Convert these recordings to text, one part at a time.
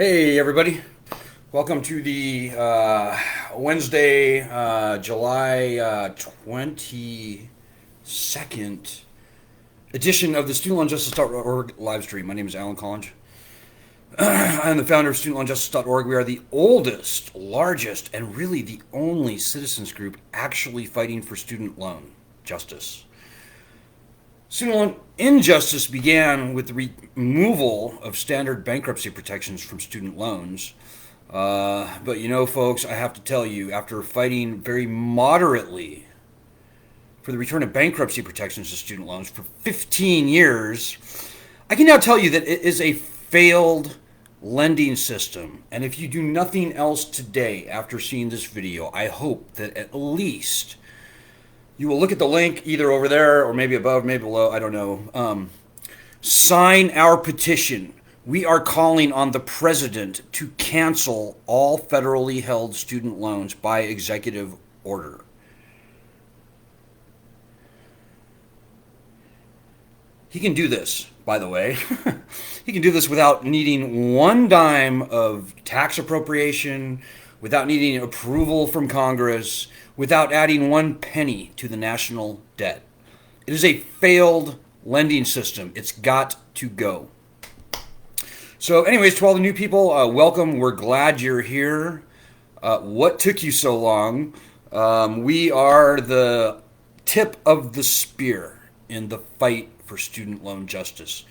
Hey, everybody. Welcome to the Wednesday, July 22nd edition of the StudentLoanJustice.org live stream. My name is Alan Collins. I'm the founder of StudentLoanJustice.org. We are the oldest, largest, and really the only citizens group actually fighting for student loan justice. Student loan injustice began with the removal of standard bankruptcy protections from student loans. But you know, folks, I have to tell you, after fighting very moderately for the return of bankruptcy protections to student loans for 15 years, I can now tell you that it is a failed lending system. And if you do nothing else today after seeing this video, I hope that at least you will look at the link either over there or maybe above, maybe below, I don't know. Sign our petition. We are calling on the president to cancel all federally held student loans by executive order. He can do this, by the way. He can do this without needing one dime of tax appropriation, without needing approval from Congress, without adding one penny to the national debt. It is a failed lending system. It's got to go. So anyways, to all the new people, welcome. We're glad you're here. What took you so long? We are the tip of the spear in the fight for student loan justice.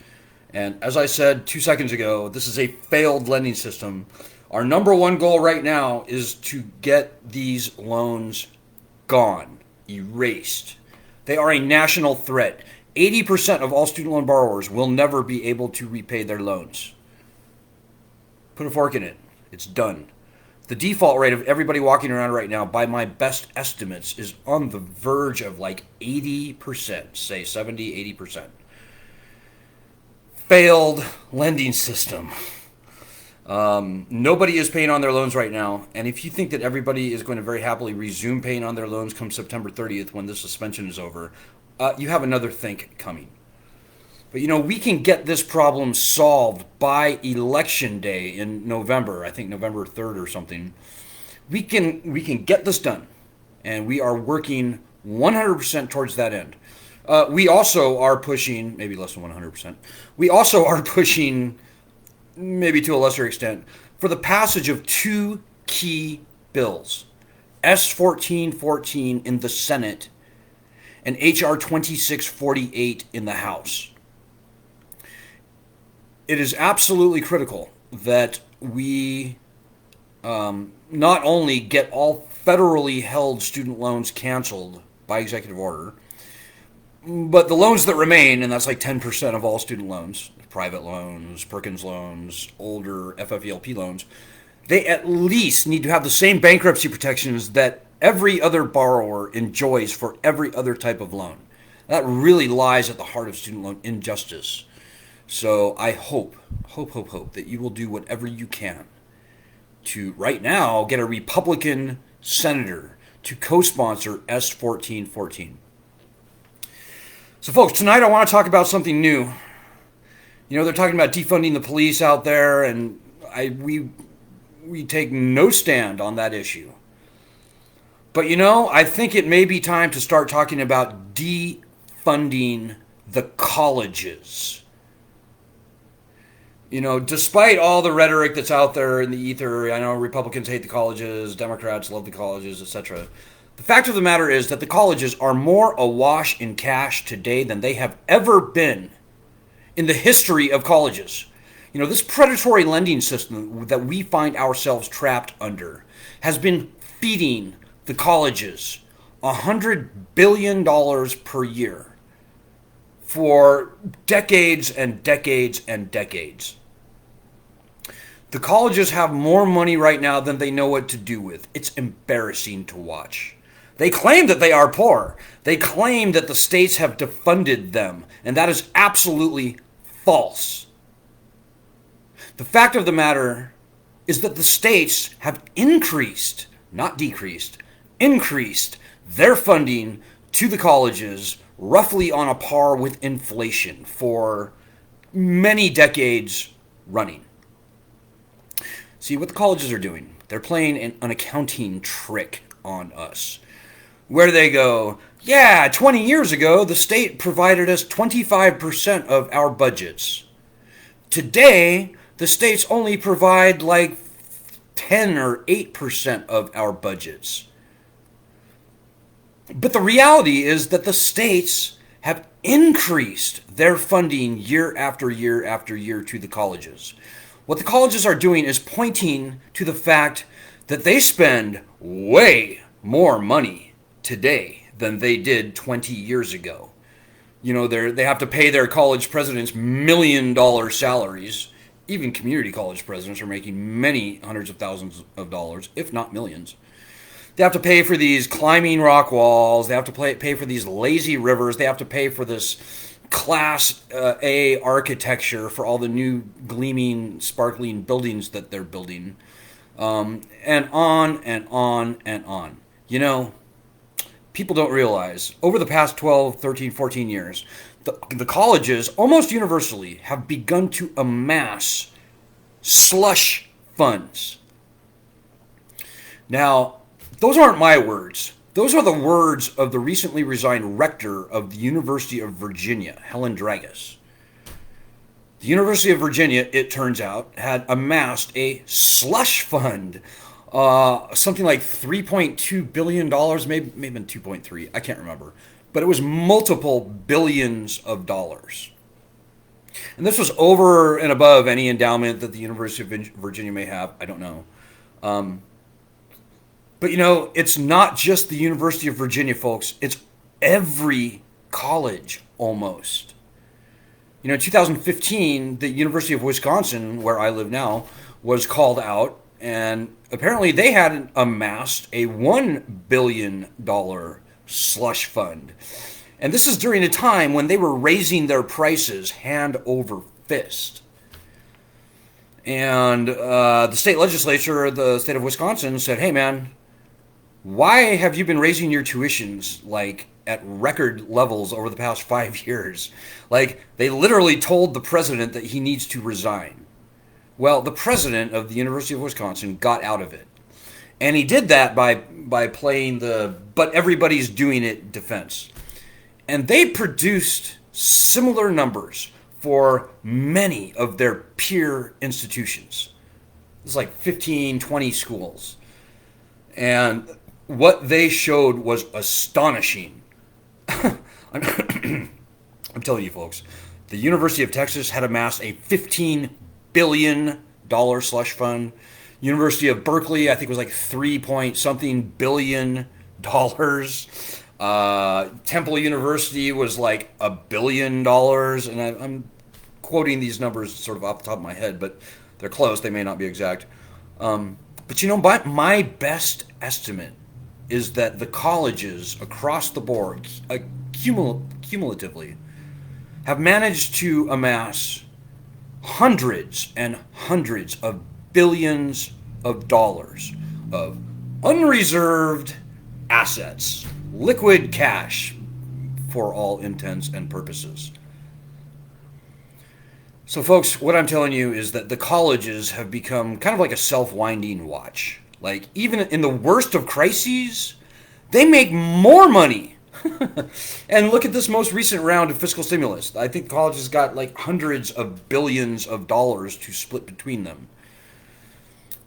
And as I said 2 seconds ago, this is a failed lending system. Our number one goal right now is to get these loans gone, erased. They are a national threat. 80% of all student loan borrowers will never be able to repay their loans. Put a fork in it. It's done. The default rate of everybody walking around right now, by my best estimates, is on the verge of like 80%, say 70, 80%. Failed lending system. Nobody is paying on their loans right now, and if you think that everybody is going to very happily resume paying on their loans come September 30th when the suspension is over, you have another think coming. But you know, we can get this problem solved by election day in November. I think November 3rd or something. We can get this done, and we are working 100% towards that end. We also are pushing, maybe less than 100%. We also are pushing, maybe to a lesser extent, for the passage of two key bills, S 1414 in the Senate and HR 2648 in the House. It is absolutely critical that we not only get all federally held student loans canceled by executive order, but the loans that remain, and that's like 10% of all student loans, private loans, Perkins loans, older FFELP loans, they at least need to have the same bankruptcy protections that every other borrower enjoys for every other type of loan. That really lies at the heart of student loan injustice. So I hope that you will do whatever you can to, right now, get a Republican senator to co-sponsor S 1414. So folks, tonight I want to talk about something new. You know, they're talking about defunding the police out there, and we take no stand on that issue. But you know, I think it may be time to start talking about defunding the colleges. You know, despite all the rhetoric that's out there in the ether, I know Republicans hate the colleges, Democrats love the colleges, etc. The fact of the matter is that the colleges are more awash in cash today than they have ever been in the history of colleges. You know, this predatory lending system that we find ourselves trapped under has been feeding the colleges $100 billion per year for decades and decades and decades. The colleges have more money right now than they know what to do with. It's embarrassing to watch. They claim that they are poor. They claim that the states have defunded them, and that is absolutely false. The fact of the matter is that the states have increased, not decreased, increased their funding to the colleges roughly on a par with inflation for many decades running. See, what the colleges are doing, they're playing an accounting trick on us. Where do they go? Yeah, 20 years ago, the state provided us 25% of our budgets. Today, the states only provide like 10 or 8% of our budgets. But the reality is that the states have increased their funding year after year after year to the colleges. What the colleges are doing is pointing to the fact that they spend way more money today than they did 20 years ago. You know, they have to pay their college presidents $1 million salaries. Even community college presidents are making many hundreds of thousands of dollars, if not millions. They have to pay for these climbing rock walls. They have to pay for these lazy rivers. They have to pay for this Class A architecture for all the new gleaming, sparkling buildings that they're building. And on and on and on. You know, people don't realize, over the past 12, 13, 14 years, the colleges, almost universally, have begun to amass slush funds. Now, those aren't my words. Those are the words of the recently resigned rector of the University of Virginia, Helen Dragas. The University of Virginia, it turns out, had amassed a slush fund, something like $3.2 billion, maybe 2.3, I can't remember. But it was multiple billions of dollars. And this was over and above any endowment that the University of Virginia may have. I don't know. But, you know, it's not just the University of Virginia, folks. It's every college, almost. You know, in 2015, the University of Wisconsin, where I live now, was called out. And apparently they had amassed a $1 billion slush fund. And this is during a time when they were raising their prices hand over fist. And the state legislature of the state of Wisconsin said, hey, man, why have you been raising your tuitions like at record levels over the past 5 years? Like, they literally told the president that he needs to resign. Well, the president of the University of Wisconsin got out of it. And he did that by playing the but everybody's doing it defense. And they produced similar numbers for many of their peer institutions. It's like 15, 20 schools. And what they showed was astonishing. I'm telling you, folks, the University of Texas had amassed a $15 billion slush fund. University of Berkeley, I think, was like 3-point-something billion dollars. Temple University was like $1 billion. And I'm quoting these numbers sort of off the top of my head, but they're close. They may not be exact. But, you know, my best estimate is that the colleges across the board, cumulatively, have managed to amass hundreds and hundreds of billions of dollars of unreserved assets, liquid cash for all intents and purposes. So, folks, what I'm telling you is that the colleges have become kind of like a self-winding watch. Like, even in the worst of crises, they make more money. And look at this most recent round of fiscal stimulus. I think colleges got like hundreds of billions of dollars to split between them.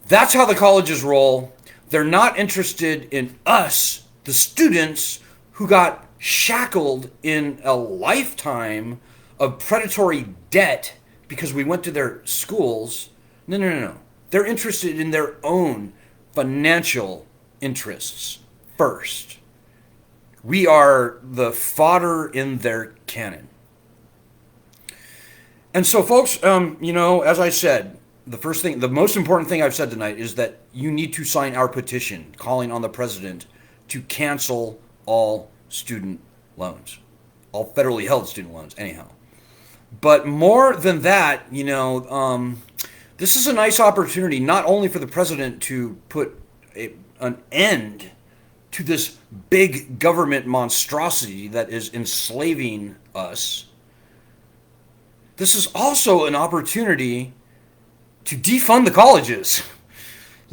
That's how the colleges roll. They're not interested in us, the students, who got shackled in a lifetime of predatory debt because we went to their schools. No. They're interested in their own financial interests first. We are the fodder in their cannon. And so, folks, as I said, the most important thing I've said tonight is that you need to sign our petition calling on the president to cancel all student loans, all federally held student loans, anyhow. But more than that, this is a nice opportunity not only for the president to put an end to this big government monstrosity that is enslaving us. This is also an opportunity to defund the colleges.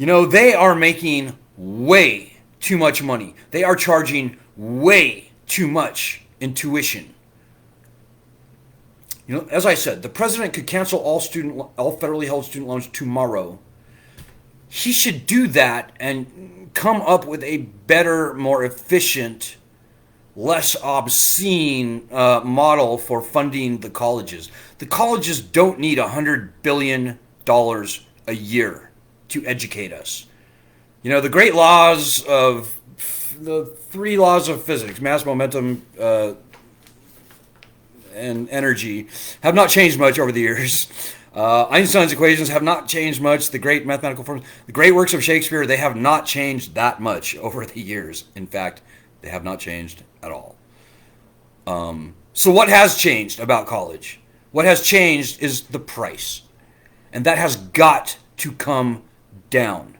They are making way too much money. They are charging way too much in tuition. As I said, the president could cancel all federally held student loans tomorrow. He should do that and come up with a better, more efficient, less obscene model for funding the colleges. The colleges don't need $100 billion a year to educate us. The great laws of the 3 laws of physics, mass, momentum, and energy, have not changed much over the years. Einstein's equations have not changed much. The great mathematical forms, the great works of Shakespeare, they have not changed that much over the years. In fact, they have not changed at all. So what has changed about college? What has changed is the price. And that has got to come down.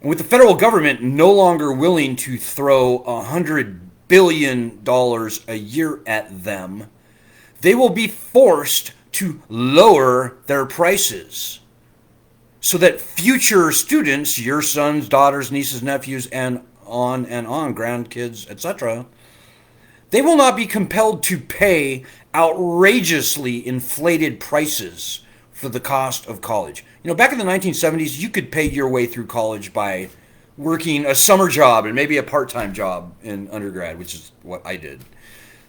And with the federal government no longer willing to throw $100 billion a year at them, they will be forced to lower their prices so that future students, your sons, daughters, nieces, nephews, and on, grandkids, etc., they will not be compelled to pay outrageously inflated prices for the cost of college. Back in the 1970s, you could pay your way through college by working a summer job and maybe a part-time job in undergrad, which is what I did.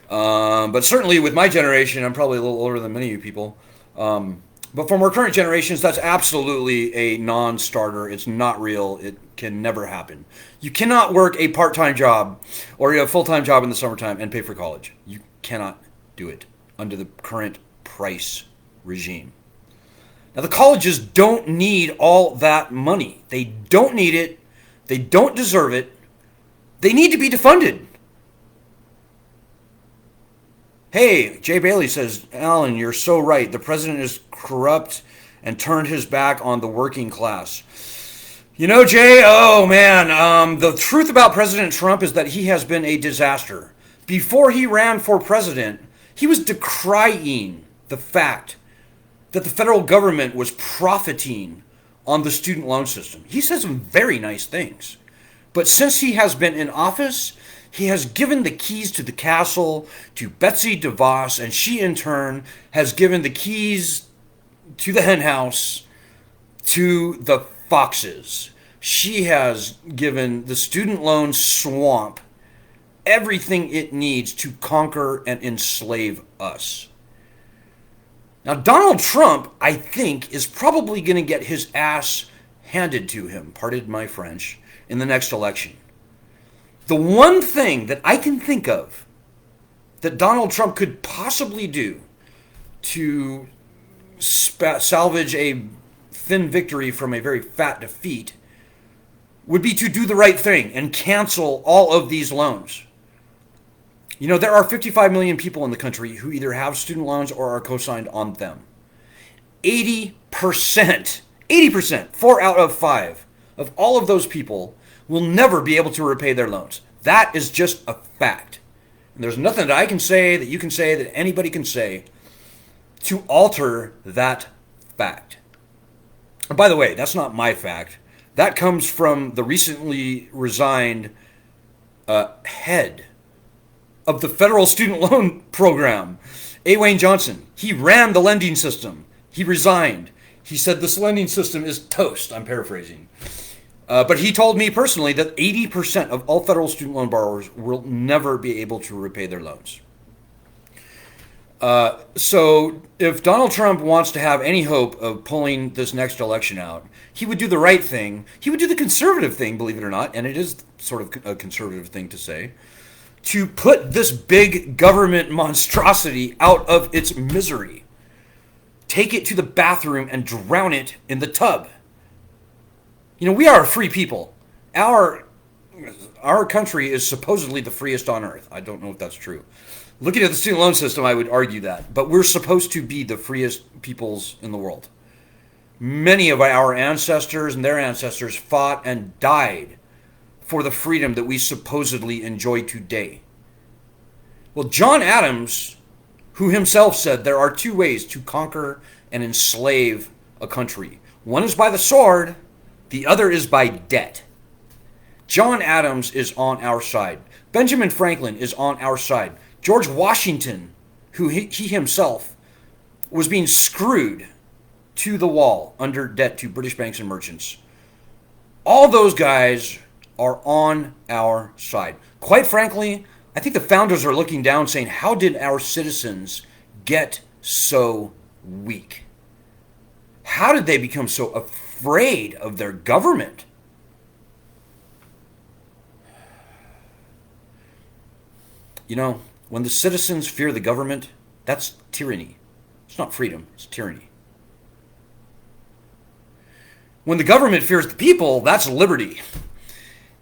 But certainly with my generation, I'm probably a little older than many of you people. But for more current generations, that's absolutely a non-starter. It's not real. It can never happen. You cannot work a part-time job or a full-time job in the summertime and pay for college. You cannot do it under the current price regime. Now, the colleges don't need all that money. They don't need it. They don't deserve it. They need to be defunded. Hey, Jay Bailey says, Alan, you're so right. The president is corrupt and turned his back on the working class. Jay, oh man, the truth about President Trump is that he has been a disaster. Before he ran for president, he was decrying the fact that the federal government was profiting on the student loan system. He said some very nice things. But since he has been in office, he has given the keys to the castle to Betsy DeVos, and she in turn has given the keys to the henhouse to the foxes. She has given the student loan swamp everything it needs to conquer and enslave us. Now, Donald Trump, I think, is probably going to get his ass handed to him, pardon my French, in the next election. The one thing that I can think of that Donald Trump could possibly do to salvage a thin victory from a very fat defeat would be to do the right thing and cancel all of these loans. There are 55 million people in the country who either have student loans or are co-signed on them. 80%, 4 out of 5 of all of those people will never be able to repay their loans. That is just a fact. And there's nothing that I can say, that you can say, that anybody can say to alter that fact. And by the way, that's not my fact. That comes from the recently resigned head of the federal student loan program, A. Wayne Johnson. He ran the lending system. He resigned. He said this lending system is toast. I'm paraphrasing. But he told me personally that 80% of all federal student loan borrowers will never be able to repay their loans. So if Donald Trump wants to have any hope of pulling this next election out, he would do the right thing. He would do the conservative thing, believe it or not, and it is sort of a conservative thing to say, to put this big government monstrosity out of its misery. Take it to the bathroom and drown it in the tub. We are a free people. Our country is supposedly the freest on earth. I don't know if that's true. Looking at the student loan system, I would argue that. But we're supposed to be the freest peoples in the world. Many of our ancestors and their ancestors fought and died for the freedom that we supposedly enjoy today. Well, John Adams, who himself said there are 2 ways to conquer and enslave a country. One is by the sword, the other is by debt. John Adams is on our side. Benjamin Franklin is on our side. George Washington, who he himself was being screwed to the wall under debt to British banks and merchants. All those guys are on our side. Quite frankly, I think the founders are looking down saying, how did our citizens get so weak? How did they become so afraid of their government? You know, when the citizens fear the government, that's tyranny. It's not freedom, it's tyranny. When the government fears the people, that's liberty.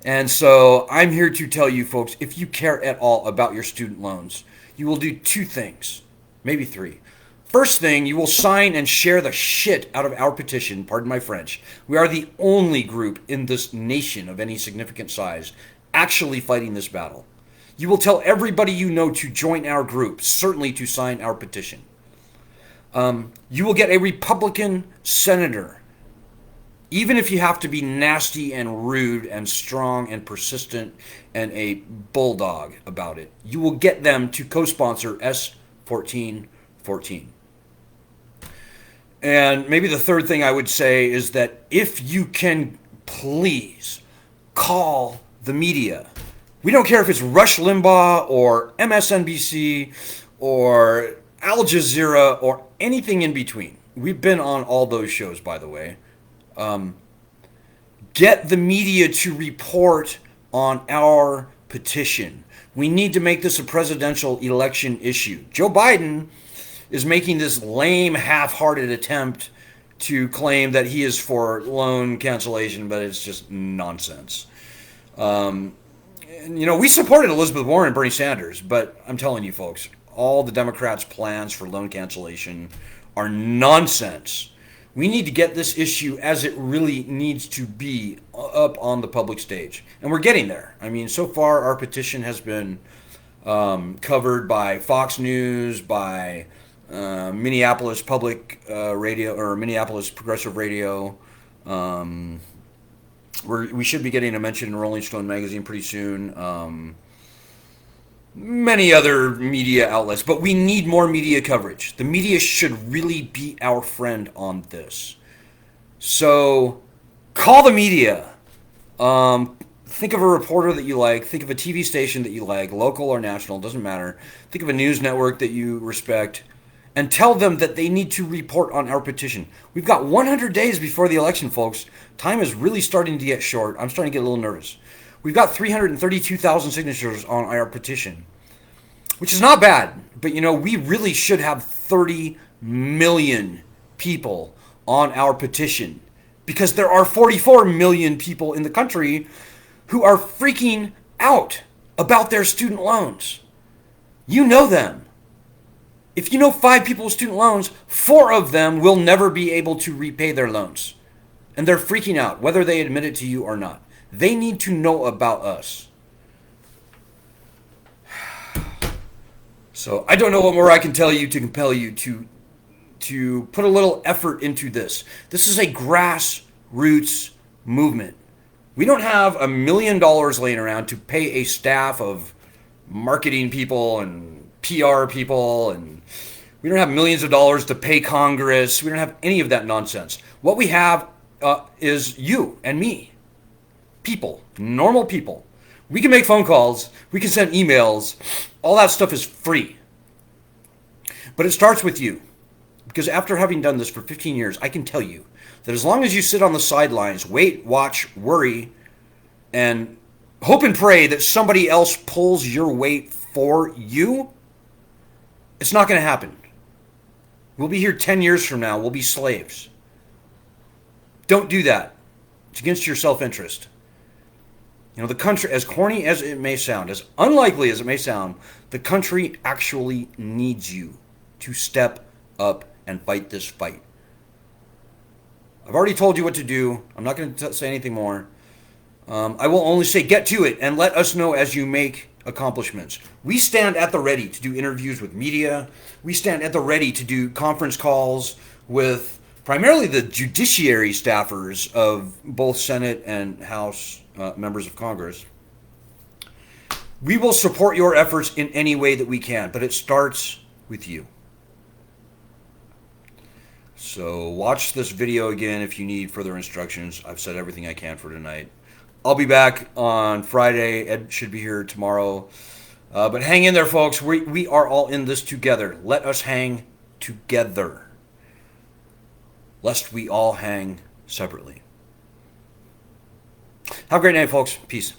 And so I'm here to tell you folks, if you care at all about your student loans, you will do two things, maybe three. First thing, you will sign and share the shit out of our petition, pardon my French. We are the only group in this nation of any significant size actually fighting this battle. You will tell everybody you know to join our group, certainly to sign our petition. You will get a Republican senator. Even if you have to be nasty and rude and strong and persistent and a bulldog about it, you will get them to co-sponsor S1414. And maybe the third thing I would say is that if you can please call the media. We don't care if it's Rush Limbaugh or MSNBC or Al Jazeera or anything in between. We've been on all those shows, by the way. Get the media to report on our petition. We need to make this a presidential election issue. Joe Biden is making this lame, half-hearted attempt to claim that he is for loan cancellation, but it's just nonsense. You know, we supported Elizabeth Warren and Bernie Sanders, but I'm telling you folks, all the Democrats' plans for loan cancellation are nonsense. We need to get this issue as it really needs to be up on the public stage. And we're getting there. I mean, so far our petition has been covered by Fox News, by Minneapolis Public Radio, or Minneapolis Progressive Radio. We should be getting a mention in Rolling Stone magazine pretty soon. Many other media outlets, but we need more media coverage. The media should really be our friend on this. So call the media. Think of a reporter that you like. Think of a TV station that you like, local or national, doesn't matter. Think of a news network that you respect, and tell them that they need to report on our petition. We've got 100 days before the election, folks. Time is really starting to get short. I'm starting to get a little nervous. We've got 332,000 signatures on our petition, which is not bad. But, you know, we really should have 30 million people on our petition, because there are 44 million people in the country who are freaking out about their student loans. You know them. If you know 5 people with student loans, 4 of them will never be able to repay their loans. And they're freaking out, whether they admit it to you or not. They need to know about us. So I don't know what more I can tell you to compel you to put a little effort into this. This is a grassroots movement. We don't have $1 million laying around to pay a staff of marketing people and PR people, and we don't have millions of dollars to pay Congress. We don't have any of that nonsense. What we have is you and me. People, normal people. We can make phone calls, we can send emails, all that stuff is free. But it starts with you. Because after having done this for 15 years, I can tell you that as long as you sit on the sidelines, wait, watch, worry, and hope and pray that somebody else pulls your weight for you, it's not going to happen. We'll be here 10 years from now, we'll be slaves. Don't do that. It's against your self-interest. You know, the country, as corny as it may sound, as unlikely as it may sound, the country actually needs you to step up and fight this fight. I've already told you what to do. I'm not going to say anything more. I will only say get to it and let us know as you make accomplishments. We stand at the ready to do interviews with media. We stand at the ready to do conference calls with primarily the judiciary staffers of both Senate and House members of Congress. We will support your efforts in any way that we can, but it starts with you. So watch this video again if you need further instructions. I've said everything I can for tonight. I'll be back on Friday. Ed should be here tomorrow. But hang in there, folks. We are all in this together. Let us hang together, lest we all hang separately. Have a great night, folks. Peace.